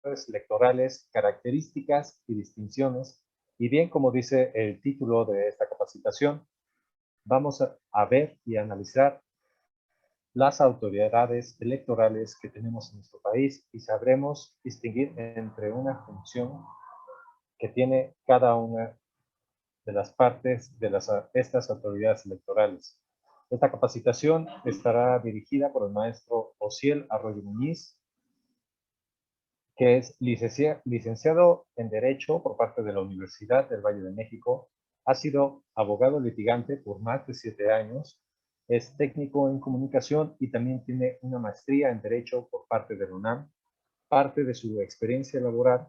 electorales, características y distinciones. Y bien, como dice el título de esta capacitación, vamos a ver y analizar las autoridades electorales que tenemos en nuestro país y sabremos distinguir entre una función que tiene cada una de las partes de estas autoridades electorales. Esta capacitación estará dirigida por el maestro Osiel Arroyo Muñiz, que es licenciado en Derecho por parte de la Universidad del Valle de México, ha sido abogado litigante por más de 7 años, es técnico en comunicación y también tiene una maestría en Derecho por parte de la UNAM. Parte de su experiencia laboral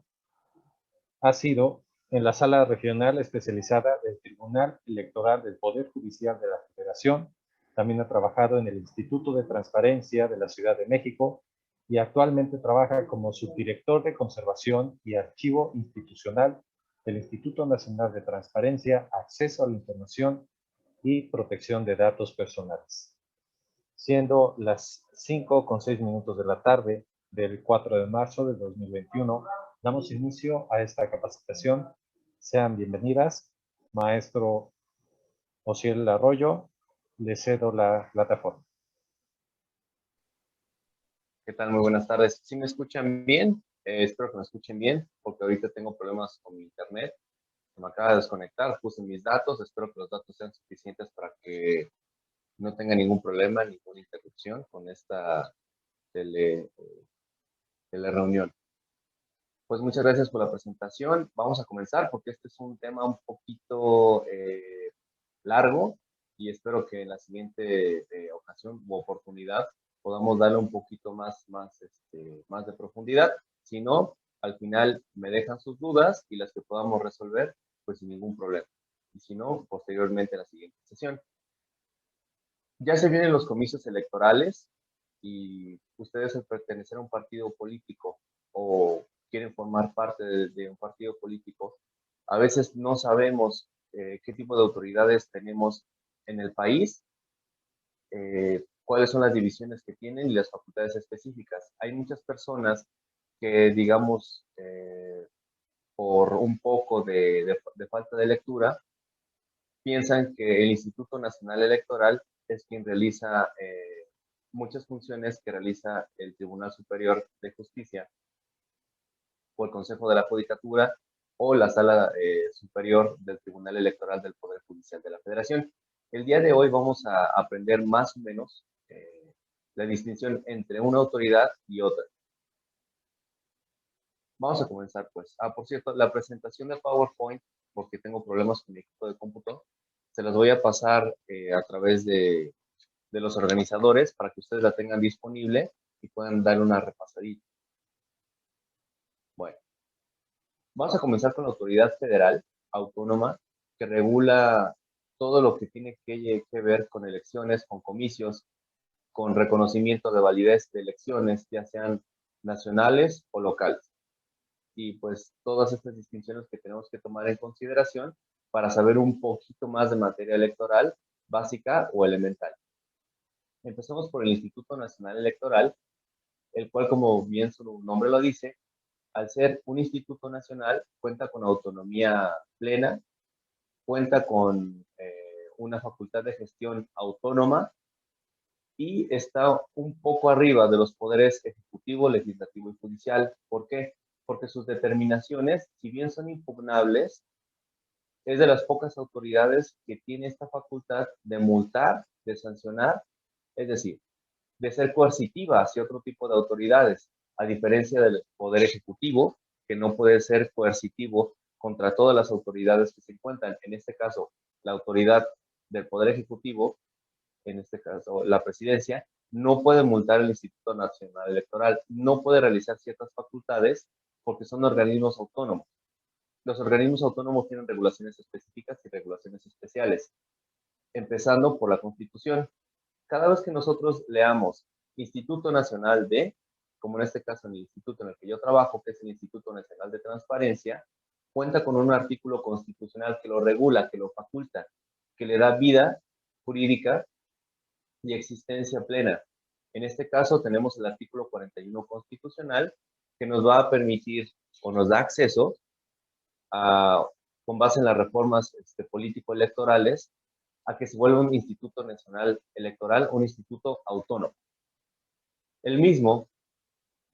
ha sido en la Sala Regional Especializada del Tribunal Electoral del Poder Judicial de la Federación. También ha trabajado en el Instituto de Transparencia de la Ciudad de México y actualmente trabaja como subdirector de Conservación y Archivo Institucional del Instituto Nacional de Transparencia, Acceso a la Información y Protección de Datos Personales. Siendo las 5:06 de la tarde del 4 de marzo de 2021, damos inicio a esta capacitación. Sean bienvenidas. Maestro Osiel Arroyo, le cedo la plataforma. ¿Qué tal? Muy buenas tardes. ¿Sí me escuchan bien? Espero que me escuchen bien, porque ahorita tengo problemas con mi internet. Se me acaba de desconectar, puse mis datos. Espero que los datos sean suficientes para que no tenga ningún problema, ninguna interrupción con esta reunión. Pues muchas gracias por la presentación. Vamos a comenzar porque este es un tema un poquito largo y espero que en la siguiente ocasión u oportunidad podamos darle un poquito más de profundidad. Si no, al final me dejan sus dudas y las que podamos resolver, pues sin ningún problema. Y si no, posteriormente en la siguiente sesión. Ya se vienen los comicios electorales y ustedes al pertenecer a un partido político o quieren formar parte de un partido político, a veces no sabemos qué tipo de autoridades tenemos en el país, cuáles son las divisiones que tienen y las facultades específicas. Hay muchas personas que, digamos, por un poco de falta de lectura, piensan que el Instituto Nacional Electoral es quien realiza muchas funciones que realiza el Tribunal Superior de Justicia o el Consejo de la Judicatura o la Sala Superior del Tribunal Electoral del Poder Judicial de la Federación. El día de hoy vamos a aprender más o menos la distinción entre una autoridad y otra. Vamos a comenzar pues. Por cierto, la presentación de PowerPoint, porque tengo problemas con mi equipo de cómputo, se las voy a pasar a través de los organizadores para que ustedes la tengan disponible y puedan darle una repasadita. Bueno, vamos a comenzar con la autoridad federal autónoma que regula todo lo que tiene que ver con elecciones, con comicios, con reconocimiento de validez de elecciones, ya sean nacionales o locales. Y pues todas estas distinciones que tenemos que tomar en consideración para saber un poquito más de materia electoral básica o elemental. Empezamos por el Instituto Nacional Electoral, el cual, como bien su nombre lo dice, al ser un instituto nacional, cuenta con autonomía plena, cuenta con una facultad de gestión autónoma y está un poco arriba de los poderes ejecutivo, legislativo y judicial. ¿Por qué? Porque sus determinaciones, si bien son impugnables, es de las pocas autoridades que tiene esta facultad de multar, de sancionar, es decir, de ser coercitiva hacia otro tipo de autoridades, a diferencia del Poder Ejecutivo, que no puede ser coercitivo contra todas las autoridades que se encuentran. En este caso, la autoridad del Poder Ejecutivo, en este caso la presidencia, no puede multar al Instituto Nacional Electoral, no puede realizar ciertas facultades porque son organismos autónomos. Los organismos autónomos tienen regulaciones específicas y regulaciones especiales, empezando por la Constitución. Cada vez que nosotros leamos Instituto Nacional de, como en este caso en el instituto en el que yo trabajo, que es el Instituto Nacional de Transparencia, cuenta con un artículo constitucional que lo regula, que lo faculta, que le da vida jurídica y existencia plena. En este caso tenemos el artículo 41 constitucional, que nos va a permitir o nos da acceso a, con base en las reformas político-electorales, a que se vuelva un Instituto Nacional Electoral, un instituto autónomo. El mismo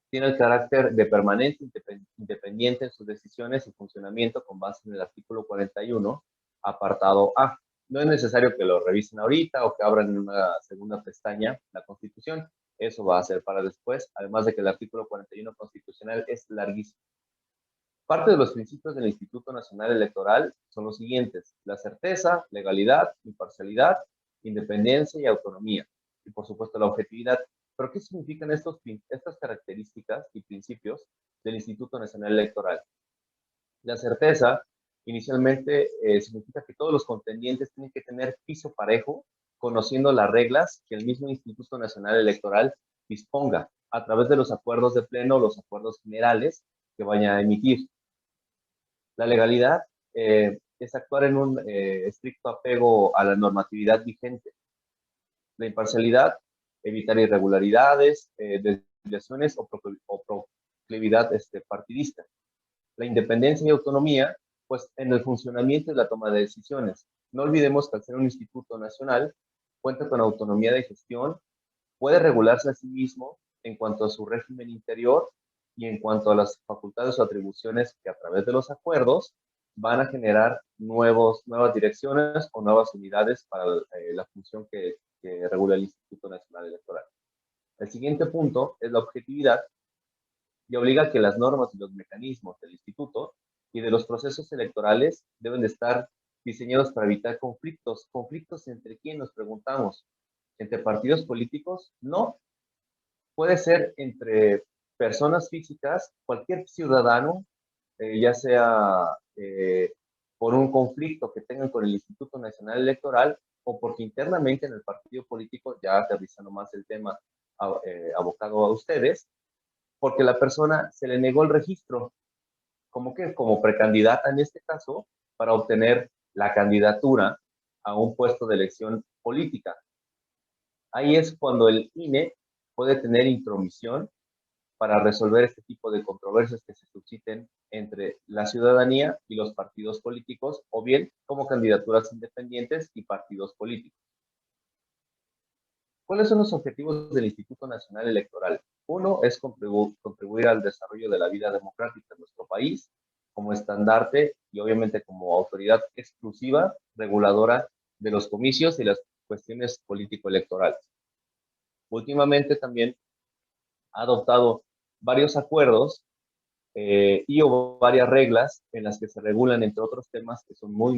tiene el carácter de permanente, independiente en sus decisiones y funcionamiento con base en el artículo 41, apartado A. No es necesario que lo revisen ahorita o que abran en una segunda pestaña la Constitución. Eso va a ser para después, además de que el artículo 41 constitucional es larguísimo. Parte de los principios del Instituto Nacional Electoral son los siguientes: la certeza, legalidad, imparcialidad, independencia y autonomía. Y por supuesto la objetividad. ¿Pero qué significan estas características y principios del Instituto Nacional Electoral? La certeza, inicialmente, significa que todos los contendientes tienen que tener piso parejo, conociendo las reglas que el mismo Instituto Nacional Electoral disponga a través de los acuerdos de pleno, los acuerdos generales que vaya a emitir. La legalidad es actuar en un estricto apego a la normatividad vigente. La imparcialidad, evitar irregularidades, desviaciones o proclividad partidista. La independencia y autonomía, pues en el funcionamiento y la toma de decisiones. No olvidemos que al ser un instituto nacional, cuenta con autonomía de gestión, puede regularse a sí mismo en cuanto a su régimen interior y en cuanto a las facultades o atribuciones que a través de los acuerdos van a generar nuevas direcciones o nuevas unidades para la función que regula el Instituto Nacional Electoral. El siguiente punto es la objetividad, y obliga a que las normas y los mecanismos del instituto y de los procesos electorales deben de estar diseñados para evitar conflictos. ¿Conflictos entre quién? Nos preguntamos. ¿Entre partidos políticos? No. Puede ser entre personas físicas, cualquier ciudadano, ya sea por un conflicto que tengan con el Instituto Nacional Electoral o porque internamente en el partido político, ya aterrizando más el tema abocado a ustedes, porque la persona se le negó el registro, como precandidata en este caso, para obtener la candidatura a un puesto de elección política. Ahí es cuando el INE puede tener intromisión para resolver este tipo de controversias que se susciten entre la ciudadanía y los partidos políticos, o bien como candidaturas independientes y partidos políticos. ¿Cuáles son los objetivos del Instituto Nacional Electoral? Uno es contribuir al desarrollo de la vida democrática en nuestro país como estandarte y obviamente como autoridad exclusiva reguladora de los comicios y las cuestiones político-electorales. Últimamente también ha adoptado varios acuerdos y varias reglas en las que se regulan, entre otros temas que son muy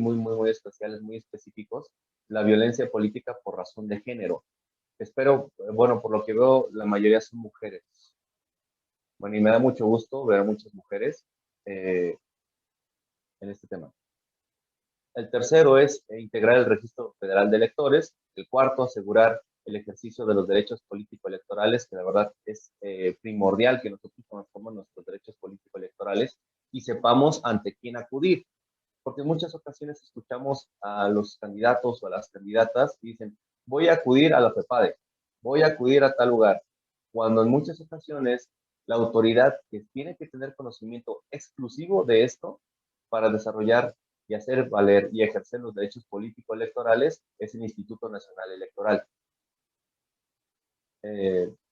especiales, muy específicos, la violencia política por razón de género. Espero, bueno, por lo que veo, la mayoría son mujeres. Bueno, y me da mucho gusto ver a muchas mujeres en este tema. El tercero es integrar el Registro Federal de Electores. El cuarto, asegurar el ejercicio de los derechos político-electorales, que la verdad es primordial que nosotros conozcamos nuestros derechos político-electorales y sepamos ante quién acudir. Porque en muchas ocasiones escuchamos a los candidatos o a las candidatas y dicen, voy a acudir a la FEPADE, voy a acudir a tal lugar, cuando en muchas ocasiones la autoridad que tiene que tener conocimiento exclusivo de esto para desarrollar y hacer valer y ejercer los derechos político-electorales es el Instituto Nacional Electoral.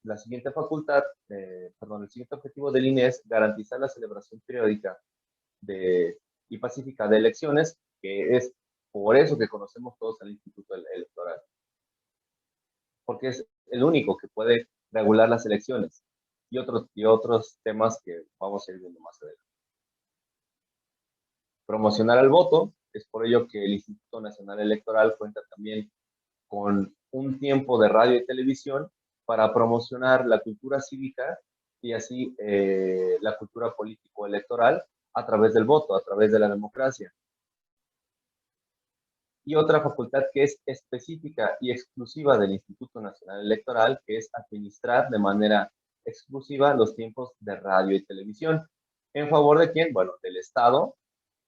La siguiente facultad, el siguiente objetivo del INE es garantizar la celebración periódica y pacífica de elecciones, que es por eso que conocemos todos al Instituto Electoral, porque es el único que puede regular las elecciones y otros temas que vamos a ir viendo más adelante. Promocionar al voto, es por ello que el Instituto Nacional Electoral cuenta también con un tiempo de radio y televisión para promocionar la cultura cívica y así la cultura político-electoral a través del voto, a través de la democracia. Y otra facultad que es específica y exclusiva del Instituto Nacional Electoral, que es administrar de manera exclusiva los tiempos de radio y televisión. ¿En favor de quién? Bueno, del Estado,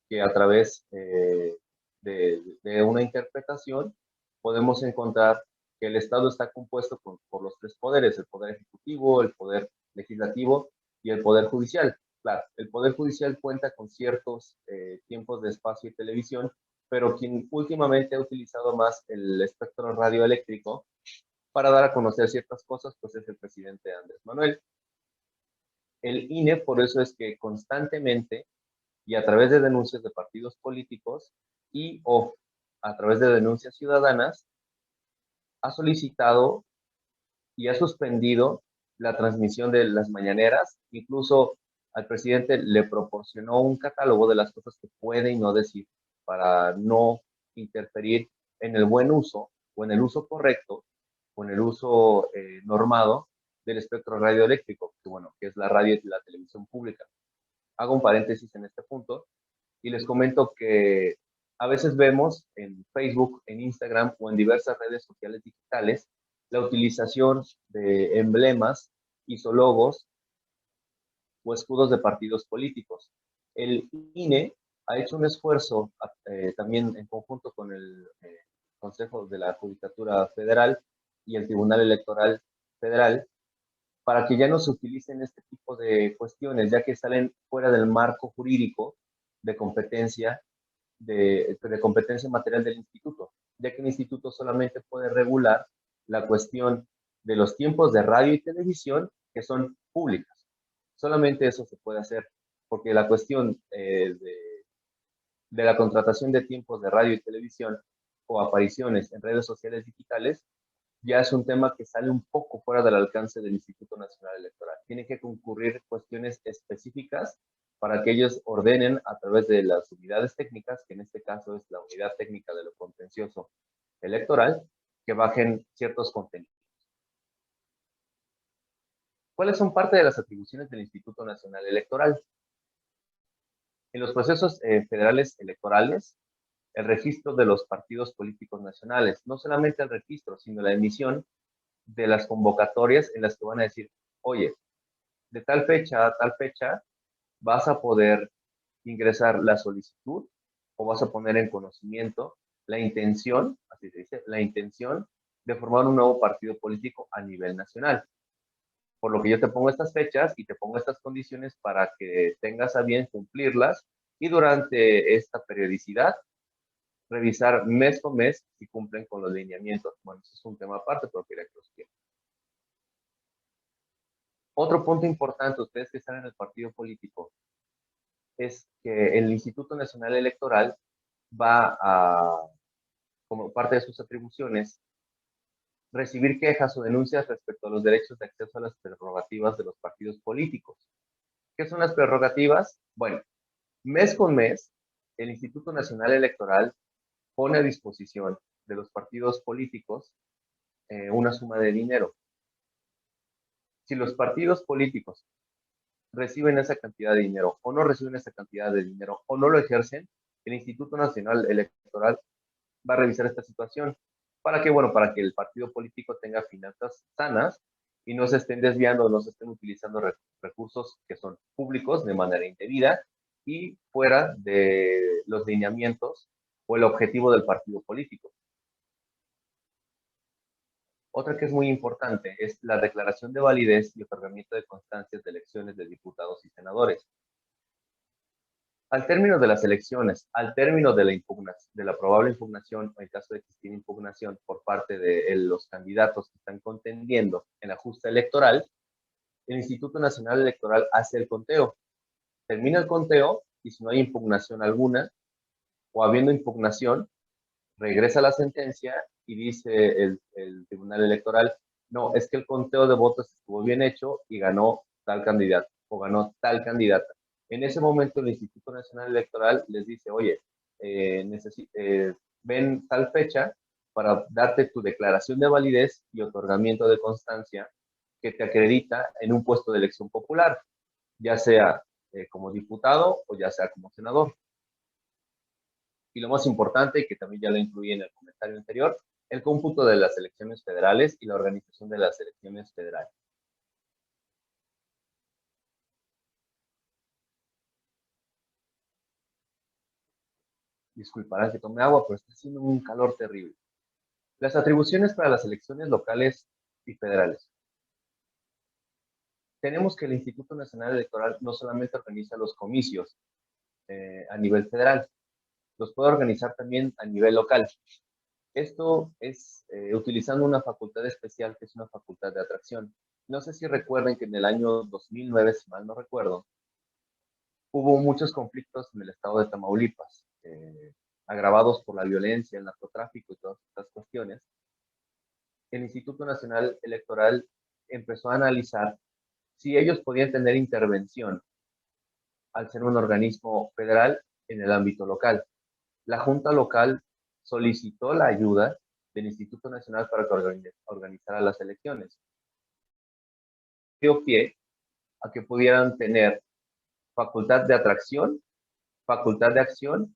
que a través de una interpretación podemos encontrar que el Estado está compuesto por los tres poderes, el poder ejecutivo, el poder legislativo y el Poder Judicial. Claro, el Poder Judicial cuenta con ciertos tiempos de espacio y televisión, pero quien últimamente ha utilizado más el espectro radioeléctrico para dar a conocer ciertas cosas, pues es el presidente Andrés Manuel. El INE, por eso es que constantemente y a través de denuncias de partidos políticos y o a través de denuncias ciudadanas, ha solicitado y ha suspendido la transmisión de las mañaneras. Incluso al presidente le proporcionó un catálogo de las cosas que puede y no decir para no interferir en el buen uso o en el uso correcto o en el uso normado del espectro radioeléctrico, que bueno, que es la radio y la televisión pública. Hago un paréntesis en este punto y les comento que a veces vemos en Facebook, en Instagram o en diversas redes sociales digitales la utilización de emblemas, isologos o escudos de partidos políticos. El INE ha hecho un esfuerzo también en conjunto con el Consejo de la Judicatura Federal y el Tribunal Electoral Federal para que ya no se utilicen este tipo de cuestiones, ya que salen fuera del marco jurídico de competencia, de competencia material del instituto, ya que el instituto solamente puede regular la cuestión de los tiempos de radio y televisión que son públicas. Solamente eso se puede hacer, porque la cuestión de la contratación de tiempos de radio y televisión o apariciones en redes sociales digitales ya es un tema que sale un poco fuera del alcance del Instituto Nacional Electoral. Tiene que concurrir cuestiones específicas para que ellos ordenen a través de las unidades técnicas, que en este caso es la unidad técnica de lo contencioso electoral, que bajen ciertos contenidos. ¿Cuáles son parte de las atribuciones del Instituto Nacional Electoral? En los procesos federales electorales, el registro de los partidos políticos nacionales, no solamente el registro, sino la emisión de las convocatorias en las que van a decir, oye, de tal fecha a tal fecha vas a poder ingresar la solicitud o vas a poner en conocimiento la intención, así se dice, la intención de formar un nuevo partido político a nivel nacional. Por lo que yo te pongo estas fechas y te pongo estas condiciones para que tengas a bien cumplirlas y durante esta periodicidad revisar mes con mes si cumplen con los lineamientos. Bueno, eso es un tema aparte, pero quería que los quiera. Otro punto importante, ustedes que están en el partido político, es que el Instituto Nacional Electoral va a, como parte de sus atribuciones, recibir quejas o denuncias respecto a los derechos de acceso a las prerrogativas de los partidos políticos. ¿Qué son las prerrogativas? Bueno, mes con mes, el Instituto Nacional Electoral pone a disposición de los partidos políticos una suma de dinero. Si los partidos políticos reciben esa cantidad de dinero o no reciben esa cantidad de dinero o no lo ejercen, el Instituto Nacional Electoral va a revisar esta situación. ¿Para qué? Bueno, para que el partido político tenga finanzas sanas y no se estén desviando o no se estén utilizando recursos que son públicos de manera indebida y fuera de los lineamientos o el objetivo del partido político. Otra que es muy importante es la declaración de validez y otorgamiento de constancias de elecciones de diputados y senadores. Al término de las elecciones, al término de la probable impugnación, o en caso de existir impugnación por parte de los candidatos que están contendiendo en la justa electoral, el Instituto Nacional Electoral hace el conteo. Termina el conteo y si no hay impugnación alguna, o habiendo impugnación, regresa la sentencia y dice el Tribunal Electoral, no, es que el conteo de votos estuvo bien hecho y ganó tal candidato o ganó tal candidata. En ese momento el Instituto Nacional Electoral les dice, oye, ven tal fecha para darte tu declaración de validez y otorgamiento de constancia que te acredita en un puesto de elección popular, ya sea como diputado o ya sea como senador. Y lo más importante, que también ya lo incluí en el comentario anterior, el cómputo de las elecciones federales y la organización de las elecciones federales. Disculparán que tome agua, pero está haciendo un calor terrible. Las atribuciones para las elecciones locales y federales. tenemos que el Instituto Nacional Electoral no solamente organiza los comicios a nivel federal, los puede organizar también a nivel local. Esto es utilizando una facultad especial que es una facultad de atracción. No sé si recuerden que en el año 2009, si mal no recuerdo, hubo muchos conflictos en el estado de Tamaulipas, agravados por la violencia, el narcotráfico y todas estas cuestiones. El Instituto Nacional Electoral empezó a analizar si ellos podían tener intervención al ser un organismo federal en el ámbito local. La Junta Local solicitó la ayuda del Instituto Nacional para que organizara las elecciones. Dio pie a que pudieran tener facultad de atracción, facultad de acción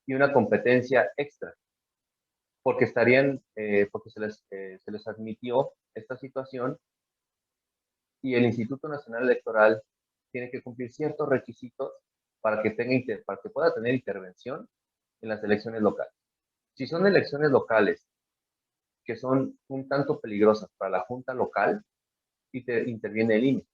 y una competencia extra, porque porque se les admitió esta situación y el Instituto Nacional Electoral tiene que cumplir ciertos requisitos para que pueda tener intervención en las elecciones locales. Si son elecciones locales que son un tanto peligrosas para la Junta Local, interviene el INE.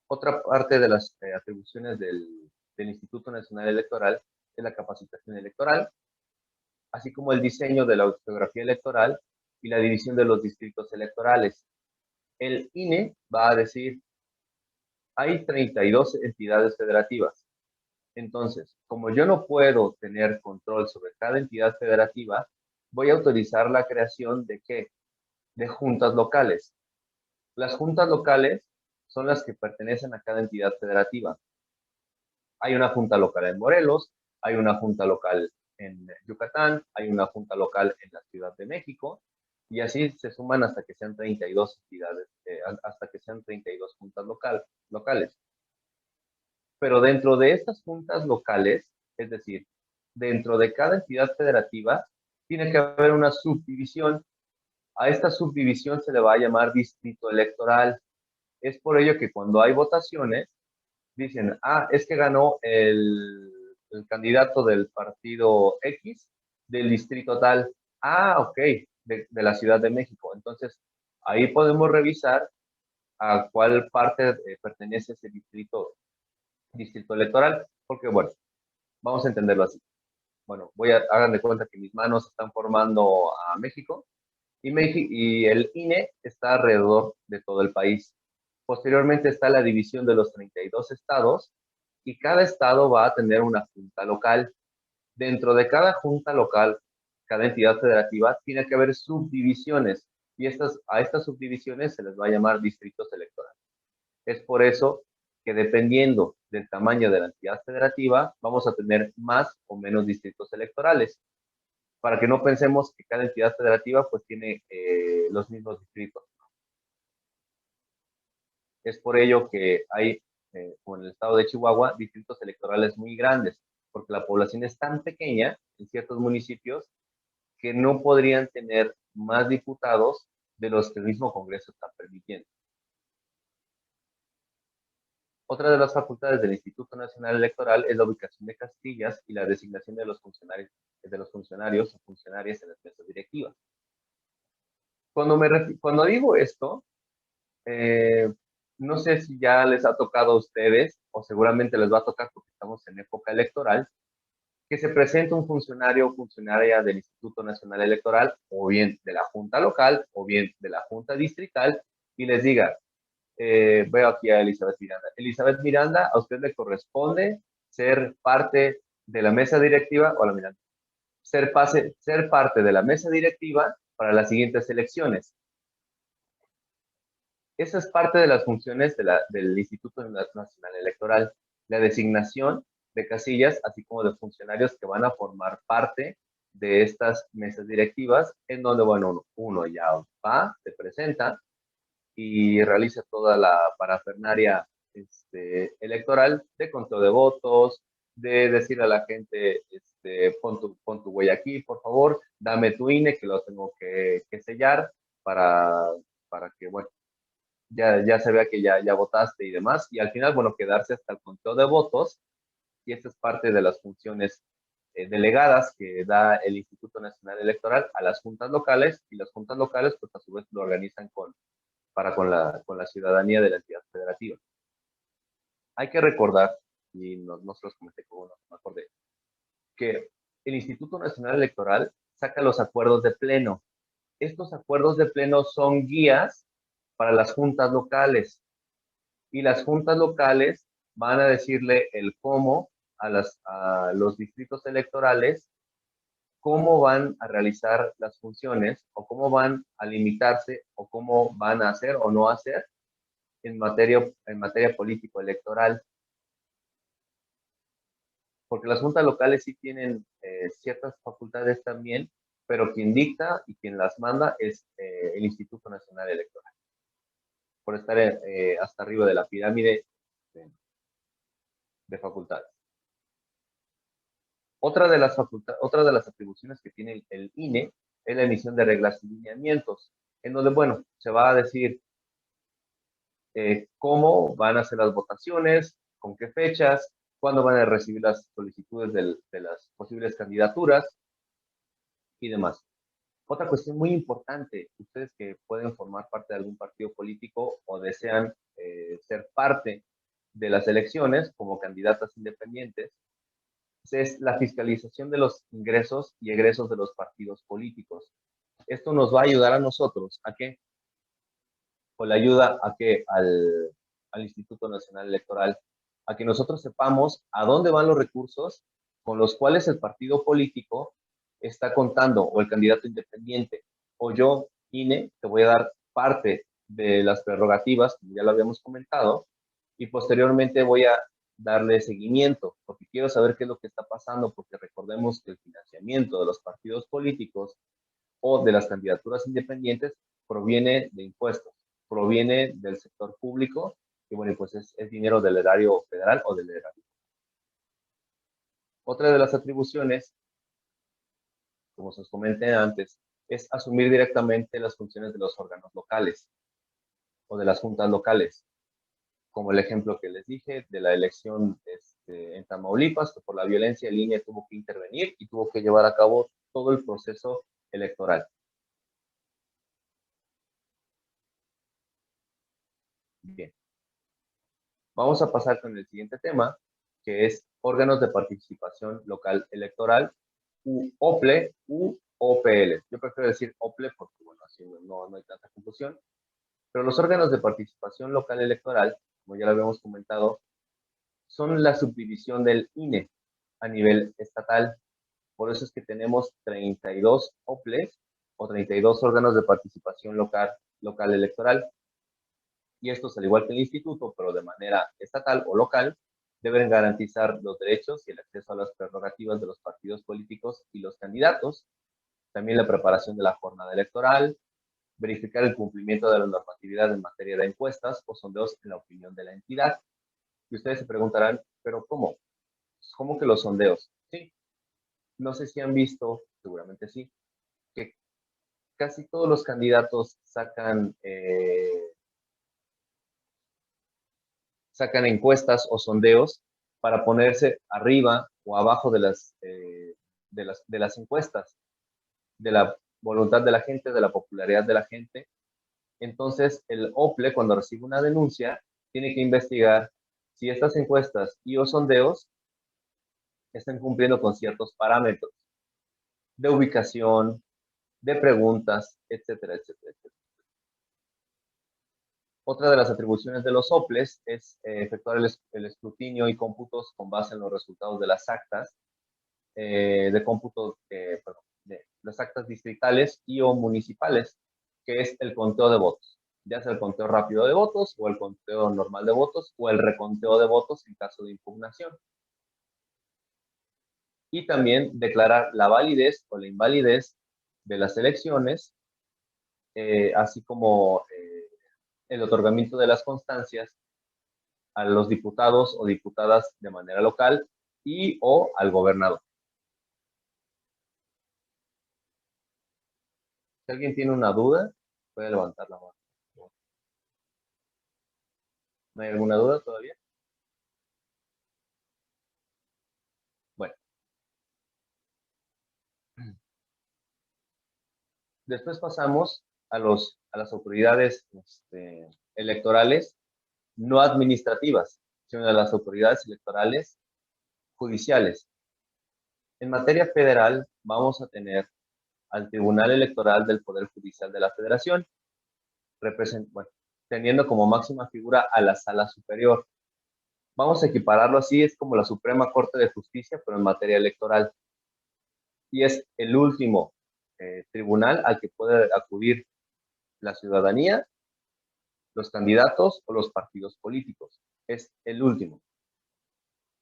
Otra parte de las atribuciones del Instituto Nacional Electoral es la capacitación electoral, así como el diseño de la ortografía electoral y la división de los distritos electorales. El INE va a decir, hay 32 entidades federativas. Entonces, como yo no puedo tener control sobre cada entidad federativa, voy a autorizar la creación de ¿qué? De juntas locales. Las juntas locales son las que pertenecen a cada entidad federativa. Hay una junta local en Morelos, hay una junta local en Yucatán, hay una junta local en la Ciudad de México, y así se suman hasta que sean 32 entidades, hasta que sean 32 juntas locales. Pero dentro de estas juntas locales, es decir, dentro de cada entidad federativa, tiene que haber una subdivisión. A esta subdivisión se le va a llamar distrito electoral. Es por ello que cuando hay votaciones, dicen, es que ganó el candidato del partido X del distrito tal. Ok, de la Ciudad de México. Entonces, ahí podemos revisar a cuál parte pertenece ese distrito electoral, porque bueno, vamos a entenderlo así. Bueno, hagan de cuenta que mis manos están formando a México y el INE está alrededor de todo el país. Posteriormente está la división de los 32 estados y cada estado va a tener una junta local. Dentro de cada junta local, cada entidad federativa, tiene que haber subdivisiones y a estas subdivisiones se les va a llamar distritos electorales. Es por eso que dependiendo del tamaño de la entidad federativa, vamos a tener más o menos distritos electorales, para que no pensemos que cada entidad federativa pues tiene los mismos distritos. Es por ello que hay, como en el estado de Chihuahua, distritos electorales muy grandes, porque la población es tan pequeña en ciertos municipios que no podrían tener más diputados de los que el mismo Congreso está permitiendo. Otra de las facultades del Instituto Nacional Electoral es la ubicación de casillas y la designación de los funcionarios o funcionarias en las mesas directivas. Cuando digo esto, no sé si ya les ha tocado a ustedes, o seguramente les va a tocar porque estamos en época electoral, que se presente un funcionario o funcionaria del Instituto Nacional Electoral, o bien de la Junta Local, o bien de la Junta Distrital, y les diga, veo aquí a Elizabeth Miranda. Elizabeth Miranda, a usted le corresponde ser parte de la mesa directiva, o la Miranda, ser parte de la mesa directiva para las siguientes elecciones. Esa es parte de las funciones del Instituto Nacional Electoral, la designación de casillas, así como de funcionarios que van a formar parte de estas mesas directivas, en donde, bueno, uno ya va, se presenta y realiza toda la parafernaria electoral de conteo de votos, de decir a la gente, pon tu huella aquí, por favor, dame tu INE, que lo tengo que sellar para que, bueno, ya se vea que ya votaste y demás, y al final, bueno, quedarse hasta el conteo de votos, y esta es parte de las funciones delegadas que da el Instituto Nacional Electoral a las juntas locales, y las juntas locales pues a su vez lo organizan con la ciudadanía de la entidad federativa. Hay que recordar, y no se los comenté como no me acordé, que el Instituto Nacional Electoral saca los acuerdos de pleno. Estos acuerdos de pleno son guías para las juntas locales, y las juntas locales van a decirle el cómo a los distritos electorales, cómo van a realizar las funciones, o cómo van a limitarse, o cómo van a hacer o no hacer en materia político-electoral. Porque las juntas locales sí tienen ciertas facultades también, pero quien dicta y quien las manda es el Instituto Nacional Electoral, por estar hasta arriba de la pirámide de facultades. Otra de las atribuciones que tiene el INE es la emisión de reglas y lineamientos, en donde, bueno, se va a decir cómo van a ser las votaciones, con qué fechas, cuándo van a recibir las solicitudes de las posibles candidaturas y demás. Otra cuestión muy importante, ustedes que pueden formar parte de algún partido político o desean ser parte de las elecciones como candidatas independientes, es la fiscalización de los ingresos y egresos de los partidos políticos. Esto nos va a ayudar a nosotros a que, o le ayuda a que al Instituto Nacional Electoral, a que nosotros sepamos a dónde van los recursos con los cuales el partido político está contando, o el candidato independiente, o yo, INE, te voy a dar parte de las prerrogativas, como ya lo habíamos comentado, y posteriormente voy a darle seguimiento, porque quiero saber qué es lo que está pasando, porque recordemos que el financiamiento de los partidos políticos o de las candidaturas independientes proviene de impuestos, proviene del sector público, y bueno, pues es dinero del erario federal o del erario. Otra de las atribuciones, como se os comenté antes, es asumir directamente las funciones de los órganos locales o de las juntas locales, como el ejemplo que les dije de la elección en Tamaulipas, que por la violencia en línea tuvo que intervenir y tuvo que llevar a cabo todo el proceso electoral. Bien, vamos a pasar con el siguiente tema, que es órganos de participación local electoral, OPLE u OPL. Yo prefiero decir OPLE porque, bueno, así no hay tanta confusión. Pero los órganos de participación local electoral, como ya lo habíamos comentado, son la subdivisión del INE a nivel estatal. Por eso es que tenemos 32 OPLES o 32 órganos de participación local electoral. Y estos, al igual que el instituto, pero de manera estatal o local, deben garantizar los derechos y el acceso a las prerrogativas de los partidos políticos y los candidatos, también la preparación de la jornada electoral, verificar el cumplimiento de la normatividad en materia de encuestas o sondeos en la opinión de la entidad. Y ustedes se preguntarán, ¿pero cómo? ¿Cómo que los sondeos? Sí, no sé si han visto, seguramente sí, que casi todos los candidatos sacan encuestas o sondeos para ponerse arriba o abajo de las encuestas, de la voluntad de la gente, de la popularidad de la gente. Entonces, el OPLE, cuando recibe una denuncia, tiene que investigar si estas encuestas y o sondeos están cumpliendo con ciertos parámetros de ubicación, de preguntas, etcétera, etcétera, etcétera. Otra de las atribuciones de los OPLES es efectuar el escrutinio y cómputos con base en los resultados de las actas de cómputo, de las actas distritales y o municipales, que es el conteo de votos, ya sea el conteo rápido de votos o el conteo normal de votos o el reconteo de votos en caso de impugnación. Y también declarar la validez o la invalidez de las elecciones, así como el otorgamiento de las constancias a los diputados o diputadas de manera local y o al gobernador. Si alguien tiene una duda, puede levantar la mano. ¿No hay alguna duda todavía? Bueno, Después pasamos a las autoridades electorales no administrativas, sino a las autoridades electorales judiciales. En materia federal vamos a tener al Tribunal Electoral del Poder Judicial de la Federación, teniendo como máxima figura a la Sala Superior. Vamos a equipararlo así, es como la Suprema Corte de Justicia, pero en materia electoral. Y es el último tribunal al que puede acudir la ciudadanía, los candidatos o los partidos políticos. Es el último.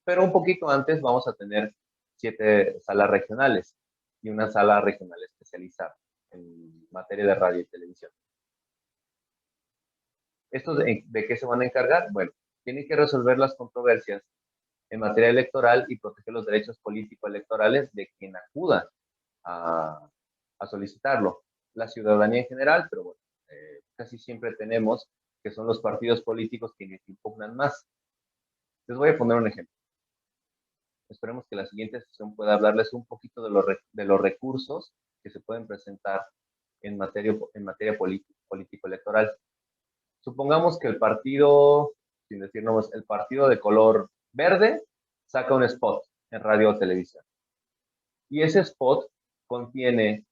Pero un poquito antes vamos a tener 7 salas regionales y una sala regional especializada en materia de radio y televisión. ¿Estos de qué se van a encargar? Bueno, tienen que resolver las controversias en materia electoral y proteger los derechos político-electorales de quien acuda a solicitarlo. La ciudadanía en general, pero bueno, casi siempre tenemos que son los partidos políticos quienes impugnan más. Les voy a poner un ejemplo. Esperemos que la siguiente sesión pueda hablarles un poquito de los recursos que se pueden presentar en materia político-electoral. Supongamos que el partido, sin decir nombres, el partido de color verde saca un spot en radio o televisión. Y ese spot contiene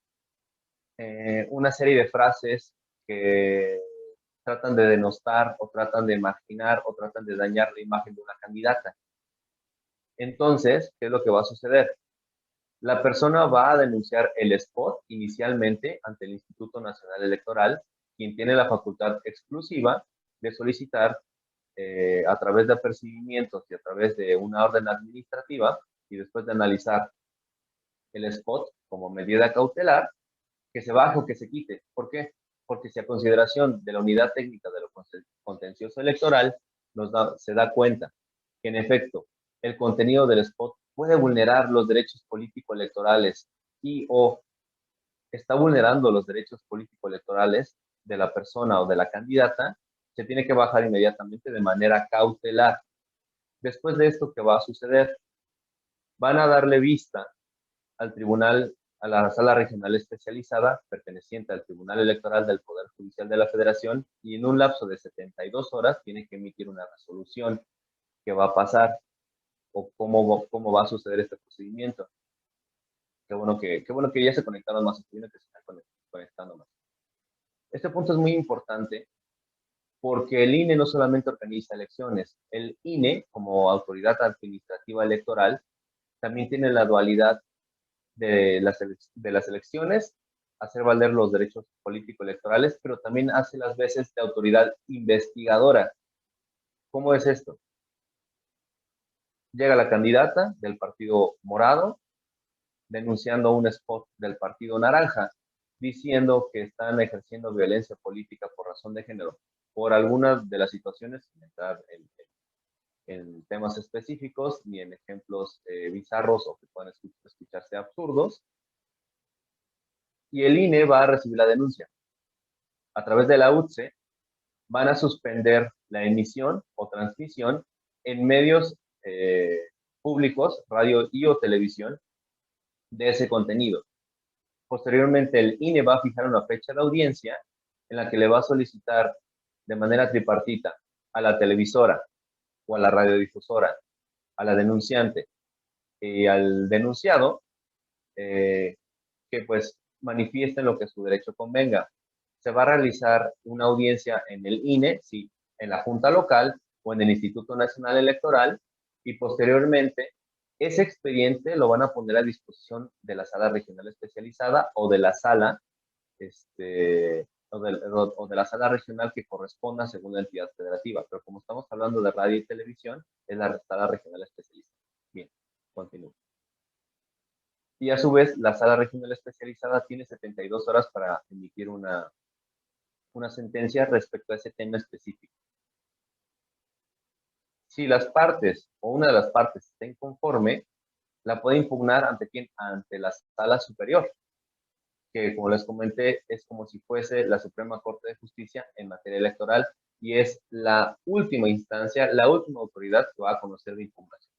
una serie de frases que tratan de denostar o tratan de marginar o tratan de dañar la imagen de una candidata. Entonces, ¿qué es lo que va a suceder? La persona va a denunciar el spot inicialmente ante el Instituto Nacional Electoral, quien tiene la facultad exclusiva de solicitar a través de apercibimientos y a través de una orden administrativa y después de analizar el spot como medida cautelar, que se baje o que se quite. ¿Por qué? Porque si a consideración de la unidad técnica de lo contencioso electoral se da cuenta que en efecto el contenido del spot puede vulnerar los derechos político-electorales y o está vulnerando los derechos político-electorales de la persona o de la candidata, se tiene que bajar inmediatamente de manera cautelar. Después de esto, ¿qué va a suceder? Van a darle vista al tribunal, a la sala regional especializada perteneciente al Tribunal Electoral del Poder Judicial de la Federación y en un lapso de 72 horas tiene que emitir una resolución que va a pasar o cómo va a suceder este procedimiento. Qué bueno que ya se conectaron más, que se están conectando más. Este punto es muy importante porque el INE no solamente organiza elecciones, el INE como autoridad administrativa electoral también tiene la dualidad de las elecciones, hacer valer los derechos político-electorales, pero también hace las veces de autoridad investigadora. ¿Cómo es esto? Llega la candidata del partido morado denunciando un spot del partido naranja, diciendo que están ejerciendo violencia política por razón de género. Por algunas de las situaciones, sin entrar en temas específicos ni en ejemplos bizarros o que puedan escucharse absurdos, y el INE va a recibir la denuncia. A través de la UTSE van a suspender la emisión o transmisión en medios públicos, radio y o televisión, de ese contenido. Posteriormente, el INE va a fijar una fecha de audiencia en la que le va a solicitar de manera tripartita a la televisora o a la radiodifusora, a la denunciante y al denunciado que pues manifiesten lo que su derecho convenga. Se va a realizar una audiencia en el INE, sí, en la Junta Local o en el Instituto Nacional Electoral y posteriormente ese expediente lo van a poner a disposición de la sala regional especializada o de la sala o de la sala regional que corresponda según la entidad federativa. Pero como estamos hablando de radio y televisión, es la sala regional especializada. Bien, continúo. Y a su vez, la sala regional especializada tiene 72 horas para emitir una sentencia respecto a ese tema específico. Si las partes o una de las partes está inconforme, la puede impugnar ante quién, ante la sala superior, que como les comenté es como si fuese la Suprema Corte de Justicia en materia electoral y es la última instancia, la última autoridad que va a conocer de impugnación.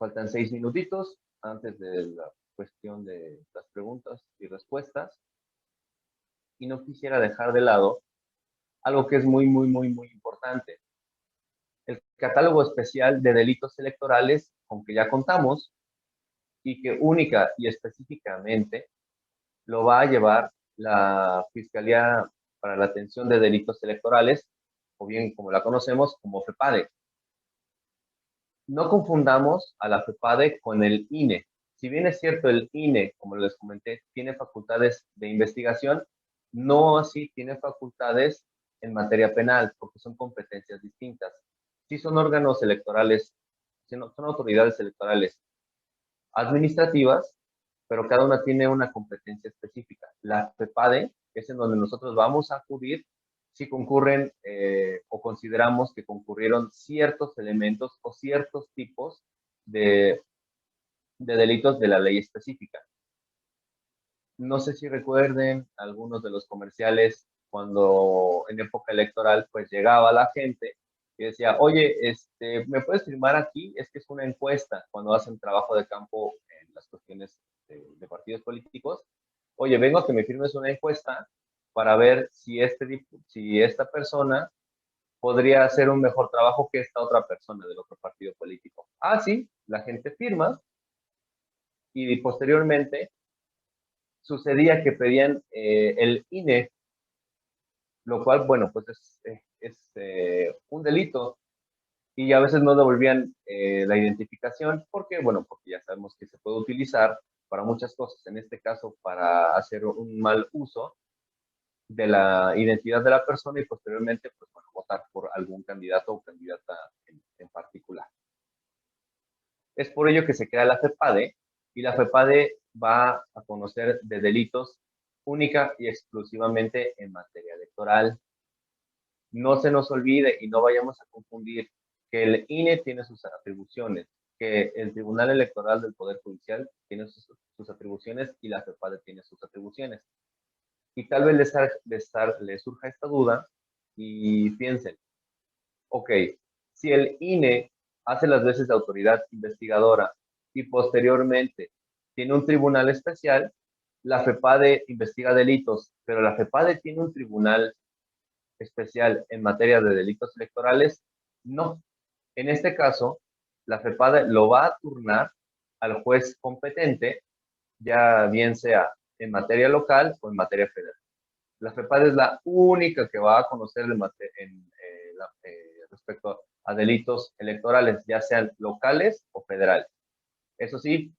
faltan 6 minutitos antes de la cuestión de las preguntas y respuestas. Y no quisiera dejar de lado algo que es muy importante. El catálogo especial de delitos electorales con que ya contamos y que única y específicamente lo va a llevar la Fiscalía para la Atención de Delitos Electorales, o bien como la conocemos como FEPADE. No confundamos a la FEPADE con el INE. Si bien es cierto, el INE, como les comenté, tiene facultades de investigación, no así tiene facultades en materia penal, porque son competencias distintas. Sí son órganos electorales, son autoridades electorales administrativas, pero cada una tiene una competencia específica. La FEPADE es en donde nosotros vamos a acudir si concurren o consideramos que concurrieron ciertos elementos o ciertos tipos de delitos de la ley específica. No sé si recuerden algunos de los comerciales cuando en época electoral pues llegaba la gente y decía, oye, ¿me puedes firmar aquí? Es que es una encuesta cuando hacen trabajo de campo en las cuestiones de partidos políticos. Oye, vengo a que me firmes una encuesta para ver si esta persona podría hacer un mejor trabajo que esta otra persona del otro partido político. Ah, sí, la gente firma y posteriormente sucedía que pedían el INE, lo cual, bueno, pues es un delito y a veces no devolvían la identificación porque, bueno, porque ya sabemos que se puede utilizar para muchas cosas, en este caso para hacer un mal uso de la identidad de la persona y posteriormente, pues bueno, votar por algún candidato o candidata en particular. Es por ello que se crea la FEPADE y la FEPADE va a conocer de delitos única y exclusivamente en materia electoral. No se nos olvide y no vayamos a confundir que el INE tiene sus atribuciones, que el Tribunal Electoral del Poder Judicial tiene sus atribuciones y la FEPADE tiene sus atribuciones. Y tal vez les surja esta duda y piensen, ok, si el INE hace las veces de autoridad investigadora y posteriormente tiene un tribunal especial, la FEPADE investiga delitos, pero la FEPADE tiene un tribunal especial en materia de delitos electorales, no. En este caso, la FEPADE lo va a turnar al juez competente, ya bien sea en materia local o en materia federal. La FEPADE es la única que va a conocer respecto a delitos electorales, ya sean locales o federales. Eso sí,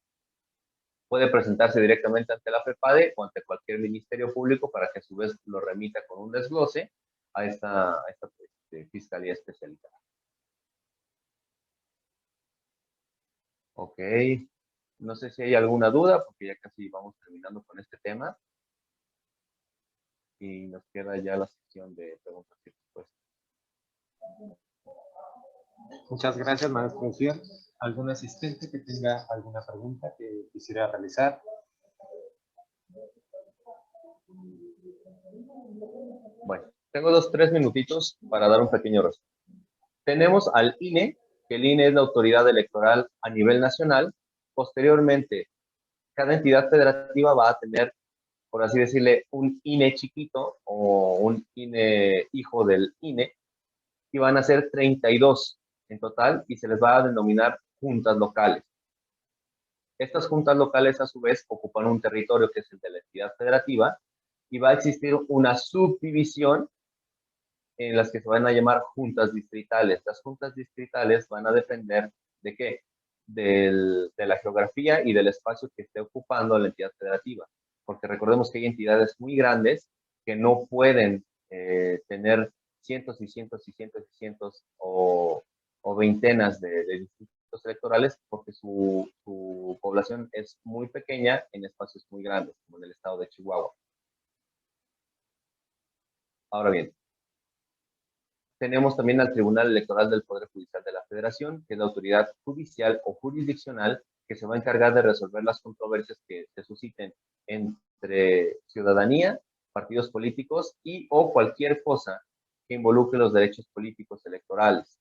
puede presentarse directamente ante la FEPADE o ante cualquier ministerio público para que a su vez lo remita con un desglose a esta fiscalía especializada. Ok, no sé si hay alguna duda, porque ya casi vamos terminando con este tema. Y nos queda ya la sección de preguntas y respuestas. Muchas gracias, maestro Uciel. ¿Algún asistente que tenga alguna pregunta que quisiera realizar? Bueno, tengo 3 minutitos para dar un pequeño resumen. Tenemos al INE, que el INE es la autoridad electoral a nivel nacional. Posteriormente, cada entidad federativa va a tener, por así decirle, un INE chiquito o un INE hijo del INE, y van a ser 32 en total y se les va a denominar juntas locales. Estas juntas locales, a su vez, ocupan un territorio que es el de la entidad federativa y va a existir una subdivisión en las que se van a llamar juntas distritales. Las juntas distritales van a depender de qué? De la geografía y del espacio que esté ocupando la entidad federativa. Porque recordemos que hay entidades muy grandes que no pueden tener cientos y cientos y cientos y cientos o veintenas de distritos electorales porque su población es muy pequeña en espacios muy grandes, como en el estado de Chihuahua. Ahora bien, tenemos también al Tribunal Electoral del Poder Judicial de la Federación, que es la autoridad judicial o jurisdiccional que se va a encargar de resolver las controversias que se susciten entre ciudadanía, partidos políticos o cualquier cosa que involucre los derechos políticos electorales.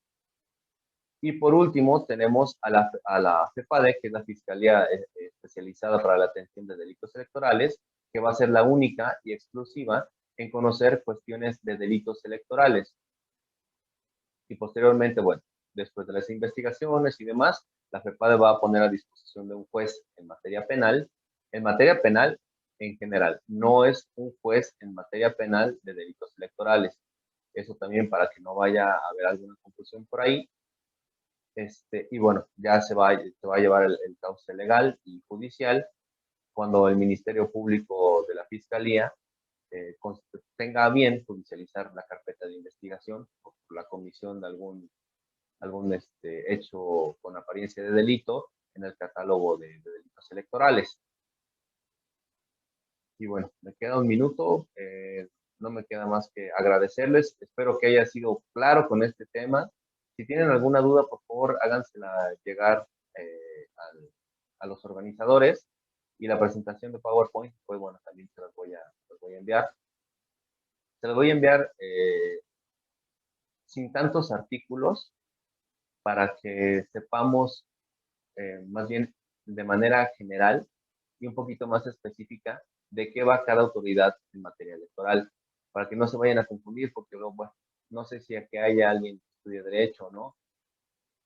Y por último, tenemos a la FEPADE, que es la Fiscalía Especializada para la Atención de Delitos Electorales, que va a ser la única y exclusiva en conocer cuestiones de delitos electorales. Y posteriormente, bueno, después de las investigaciones y demás, la FEPADE va a poner a disposición de un juez en materia penal en general. No es un juez en materia penal de delitos electorales. Eso también para que no vaya a haber alguna confusión por ahí. Y bueno, ya se va a llevar el cauce legal y judicial cuando el Ministerio Público de la Fiscalía tenga a bien judicializar la carpeta de investigación por la comisión de algún hecho con apariencia de delito en el catálogo de delitos electorales. Y bueno, me queda un minuto, no me queda más que agradecerles, espero que haya sido claro con este tema. Si tienen alguna duda, por favor, hágansela llegar a los organizadores, y la presentación de PowerPoint, pues bueno, también se las voy a enviar. Se las voy a enviar sin tantos artículos para que sepamos más bien de manera general y un poquito más específica de qué va cada autoridad en materia electoral, para que no se vayan a confundir, porque luego, bueno, no sé si aquí haya alguien que estudie derecho o no,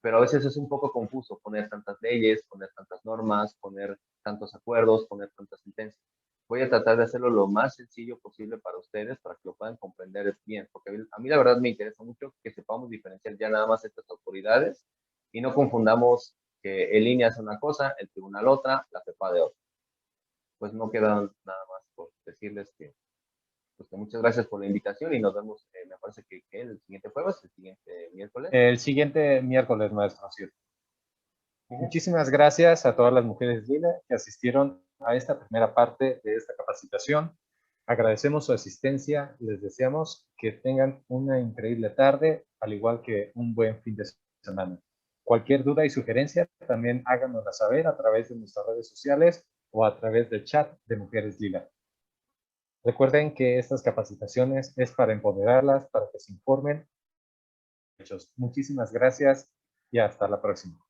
pero a veces es un poco confuso poner tantas leyes, poner tantas normas, poner tantos acuerdos, poner tantas sentencias. Voy a tratar de hacerlo lo más sencillo posible para ustedes, para que lo puedan comprender bien, porque a mí la verdad me interesa mucho que sepamos diferenciar ya nada más estas autoridades y no confundamos que el INE hace una cosa, el tribunal otra, la FEPADE otra. Pues no queda nada más por decirles pues que muchas gracias por la invitación y nos vemos, me parece que el siguiente jueves, el siguiente miércoles. El siguiente miércoles, maestro, ¿cierto? Muchísimas gracias a todas las mujeres lila que asistieron a esta primera parte de esta capacitación. Agradecemos su asistencia y les deseamos que tengan una increíble tarde, al igual que un buen fin de semana. Cualquier duda y sugerencia, también háganosla saber a través de nuestras redes sociales o a través del chat de Mujeres Lila. Recuerden que estas capacitaciones es para empoderarlas, para que se informen. Muchísimas gracias y hasta la próxima.